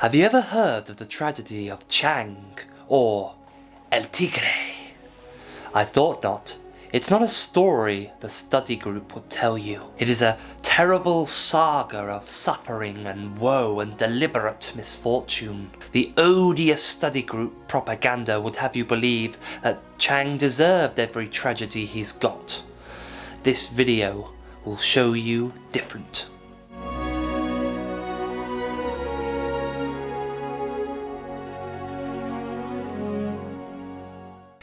Have you ever heard of the tragedy of Chang, or El Tigre? I thought not. It's not a story the study group would tell you. It is a terrible saga of suffering and woe and deliberate misfortune. The odious study group propaganda would have you believe that Chang deserved every tragedy he's got. This video will show you different.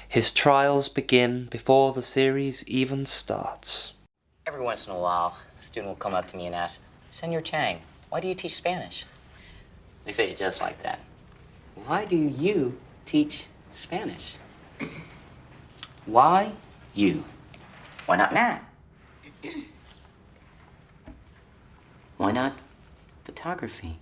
His trials begin before the series even starts. Every once in a while, a student will come up to me and ask, Senor Chang, why do you teach Spanish? They say it just like that. Why do you teach Spanish? Why you? Why not Matt? Why not photography?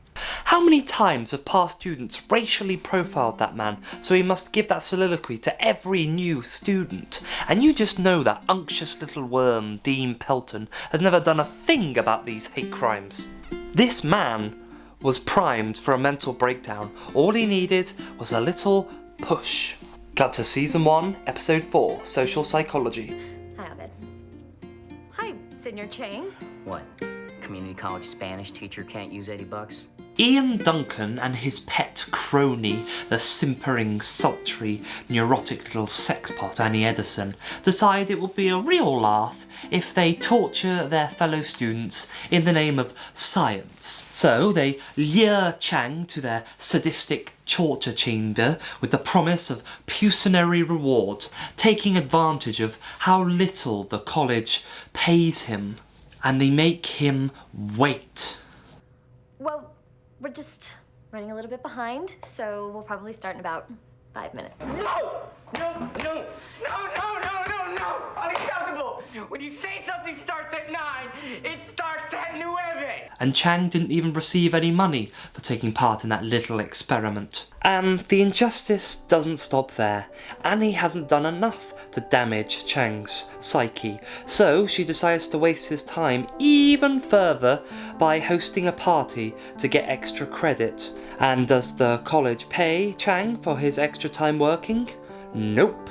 How many times have past students racially profiled that man so he must give that soliloquy to every new student? And you just know that unctuous little worm, Dean Pelton, has never done a thing about these hate crimes. This man was primed for a mental breakdown. All he needed was a little push. Cut to Season 1, Episode 4, Social Psychology. Hi, Abed. Hi, Senor Chang. What? Community college Spanish teacher can't use $80? Ian Duncan and his pet crony, the simpering, sultry, neurotic little sexpot Annie Edison, decide it will be a real laugh if they torture their fellow students in the name of science. So they lure Chang to their sadistic torture chamber with the promise of pecuniary reward, taking advantage of how little the college pays him, and they make him wait. Well, we're just running a little bit behind, so we'll probably start in about 5 minutes. No! Unacceptable! When you say something starts at 9, it starts at 9. And Chang didn't even receive any money for taking part in that little experiment. And the injustice doesn't stop there. Annie hasn't done enough to damage Chang's psyche, so she decides to waste his time even further by hosting a party to get extra credit. And does the college pay Chang for his extra time working? Nope.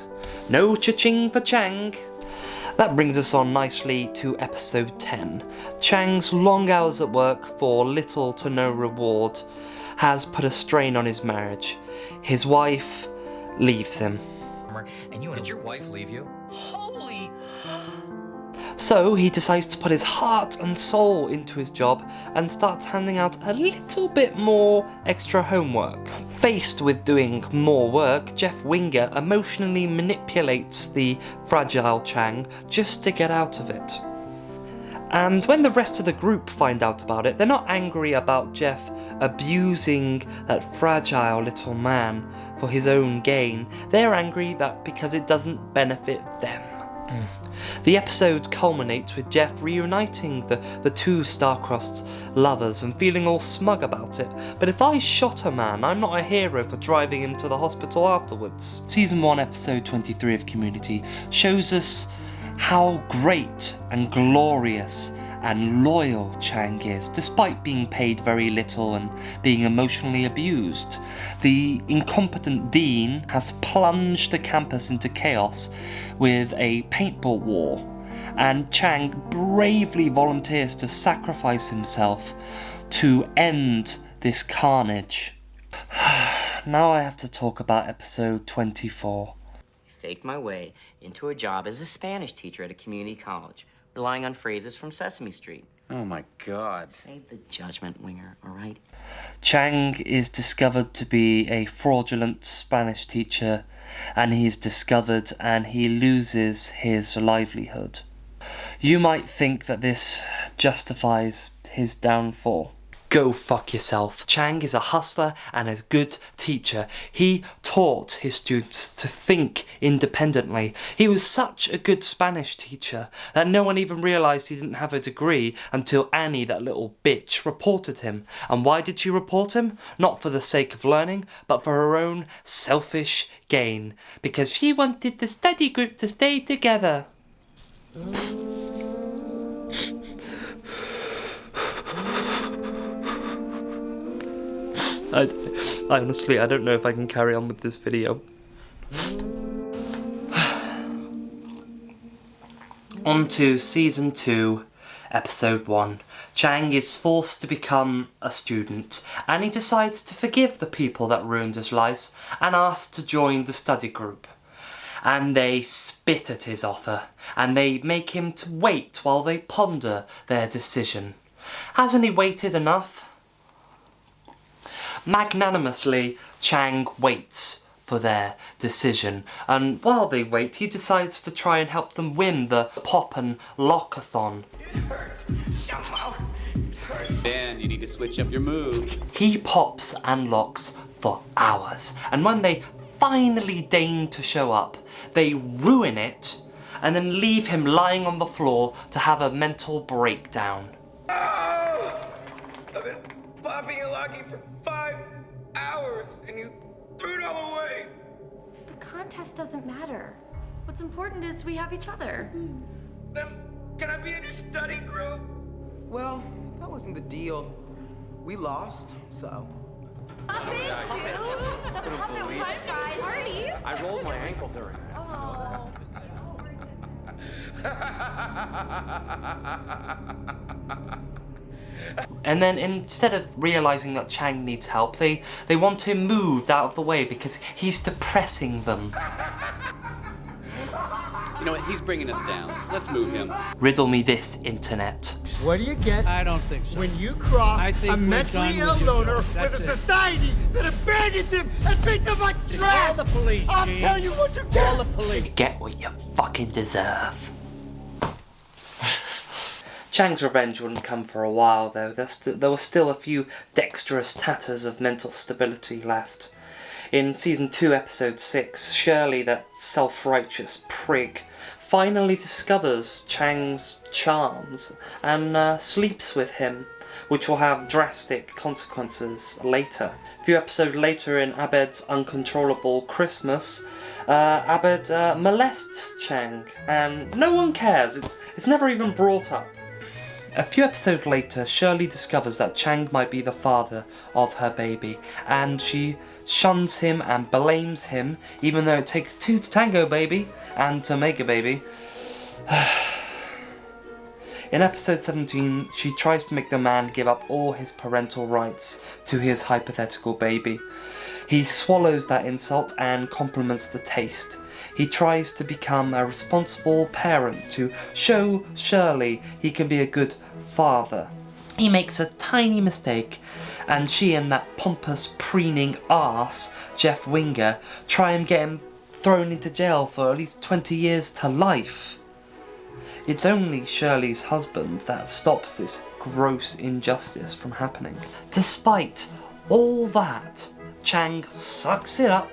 No cha-ching for Chang. That brings us on nicely to episode 10. Chang's long hours at work for little to no reward has put a strain on his marriage. His wife leaves him. Did your wife leave you? Holy... So he decides to put his heart and soul into his job and starts handing out a little bit more extra homework. Faced with doing more work, Jeff Winger emotionally manipulates the fragile Chang just to get out of it. And when the rest of the group find out about it, they're not angry about Jeff abusing that fragile little man for his own gain. They're angry that because it doesn't benefit them. The episode culminates with Jeff reuniting the two star-crossed lovers and feeling all smug about it. But if I shot a man, I'm not a hero for driving him to the hospital afterwards. Season 1, Episode 23 of Community shows us how great and glorious and loyal Chang is, despite being paid very little and being emotionally abused. The incompetent dean has plunged the campus into chaos with a paintball war, and Chang bravely volunteers to sacrifice himself to end this carnage. Now I have to talk about episode 24. Faked my way into a job as a Spanish teacher at a community college, relying on phrases from Sesame Street. Oh my God. Save the judgment, Winger, all right? Chang is discovered to be a fraudulent Spanish teacher, and he is discovered and he loses his livelihood. You might think that this justifies his downfall. Go fuck yourself. Chang is a hustler and a good teacher. He taught his students to think independently. He was such a good Spanish teacher that no one even realised he didn't have a degree until Annie, that little bitch, reported him. And why did she report him? Not for the sake of learning, but for her own selfish gain. Because she wanted the study group to stay together. I honestly, I don't know if I can carry on with this video. On to Season 2, Episode 1. Chang is forced to become a student, and he decides to forgive the people that ruined his life and asks to join the study group. And they spit at his offer, and they make him to wait while they ponder their decision. Hasn't he waited enough? Magnanimously, Chang waits for their decision, and while they wait, he decides to try and help them win the pop and lockathon. Ben, you need to switch up your move. He pops and locks for hours, and when they finally deign to show up, they ruin it and then leave him lying on the floor to have a mental breakdown. Oh, I've been popping and locking for 5 hours, and you threw it all away. The contest doesn't matter. What's important is we have each other. Then can I be in your study group? Well, that wasn't the deal. We lost, so. Party. I rolled my ankle during it. Oh. And then instead of realising that Chang needs help, they want him moved out of the way because he's depressing them. You know what? He's bringing us down. Let's move him. Riddle me this, internet. What do you get I don't think so. when you cross I think a we're mentally done ill with you, loner George. with That's a it. society that abandons him and treats him like trash? Call the police, I'll Gene. tell you what you Call get. the police. Get what you fucking deserve. Chang's revenge wouldn't come for a while, though. There were still a few dexterous tatters of mental stability left. In Season 2, Episode 6, Shirley, that self-righteous prig, finally discovers Chang's charms and sleeps with him, which will have drastic consequences later. A few episodes later, in Abed's uncontrollable Christmas, Abed molests Chang, and no one cares. It's never even brought up. A few episodes later, Shirley discovers that Chang might be the father of her baby, and she shuns him and blames him, even though it takes two to tango, baby, and to make a baby. In episode 17, she tries to make the man give up all his parental rights to his hypothetical baby. He swallows that insult and compliments the taste. He tries to become a responsible parent to show Shirley he can be a good father. He makes a tiny mistake, and she and that pompous, preening arse, Jeff Winger, try and get him thrown into jail for at least 20 years to life. It's only Shirley's husband that stops this gross injustice from happening. Despite all that, Chang sucks it up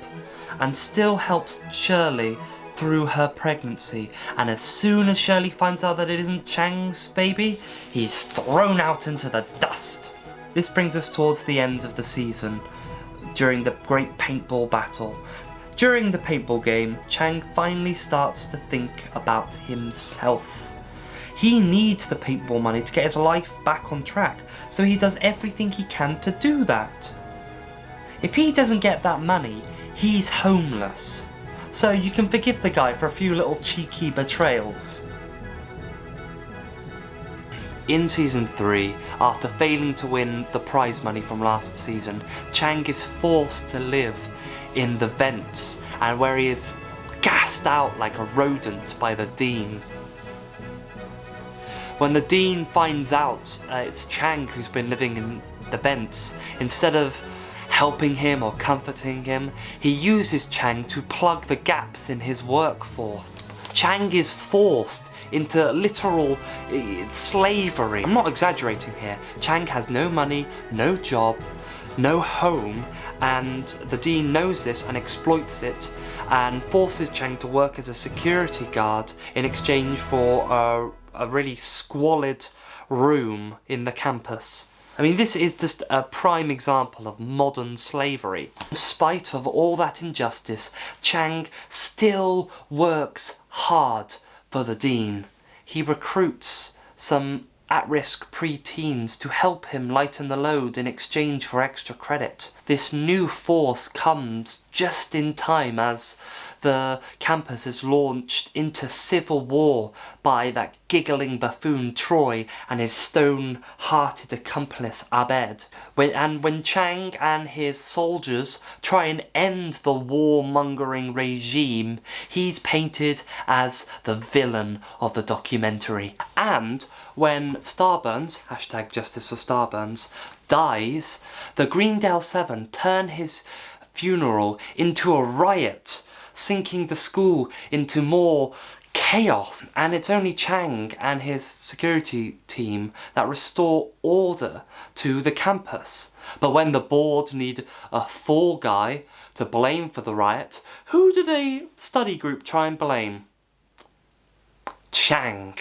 and still helps Shirley through her pregnancy, and as soon as Shirley finds out that it isn't Chang's baby, he's thrown out into the dust. This brings us towards the end of the season, during the great paintball battle. During the paintball game, Chang finally starts to think about himself. He needs the paintball money to get his life back on track, so he does everything he can to do that. If he doesn't get that money, he's homeless. So you can forgive the guy for a few little cheeky betrayals. In Season 3, after failing to win the prize money from last season, Chang is forced to live in the vents, and where he is gassed out like a rodent by the Dean. When the Dean finds out it's Chang who's been living in the vents, instead of helping him or comforting him, he uses Chang to plug the gaps in his workforce. Chang is forced into literal slavery. I'm not exaggerating here. Chang has no money, no job, no home, and the Dean knows this and exploits it and forces Chang to work as a security guard in exchange for a really squalid room in the campus. I mean, this is just a prime example of modern slavery. In spite of all that injustice, Chang still works hard for the Dean. He recruits some at-risk pre-teens to help him lighten the load in exchange for extra credit. This new force comes just in time as the campus is launched into civil war by that giggling buffoon Troy and his stone-hearted accomplice Abed. When Chang and his soldiers try and end the warmongering regime, he's painted as the villain of the documentary. And when Starburns, hashtag justice for Starburns, dies, the Greendale 7 turn his funeral into a riot, sinking the school into more chaos. And it's only Chang and his security team that restore order to the campus. But when the board need a fall guy to blame for the riot, who do they study group try and blame? Chang.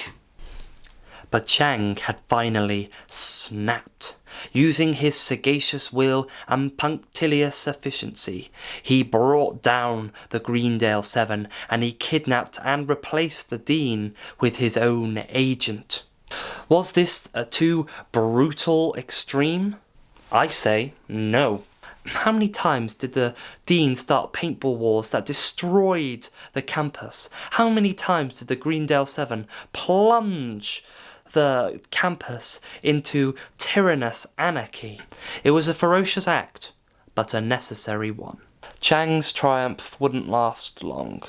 But Chang had finally snapped. Using his sagacious will and punctilious efficiency, he brought down the Greendale 7 and he kidnapped and replaced the dean with his own agent. Was this a too brutal extreme? I say no. How many times did the dean start paintball wars that destroyed the campus? How many times did the Greendale 7 plunge the campus into tyrannous anarchy? It was a ferocious act, but a necessary one. Chang's triumph wouldn't last long.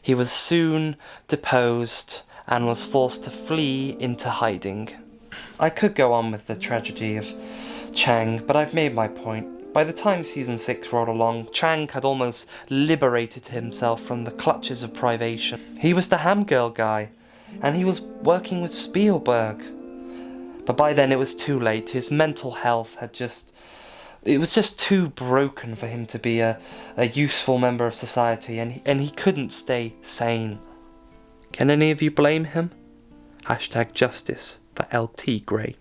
He was soon deposed and was forced to flee into hiding. I could go on with the tragedy of Chang, but I've made my point. By the time season 6 rolled along, Chang had almost liberated himself from the clutches of privation. He was the Hamgirl guy, and he was working with Spielberg. But by then it was too late. His mental health it was just too broken for him to be a useful member of society, and he couldn't stay sane. Can any of you blame him? Hashtag justice for LT Grey.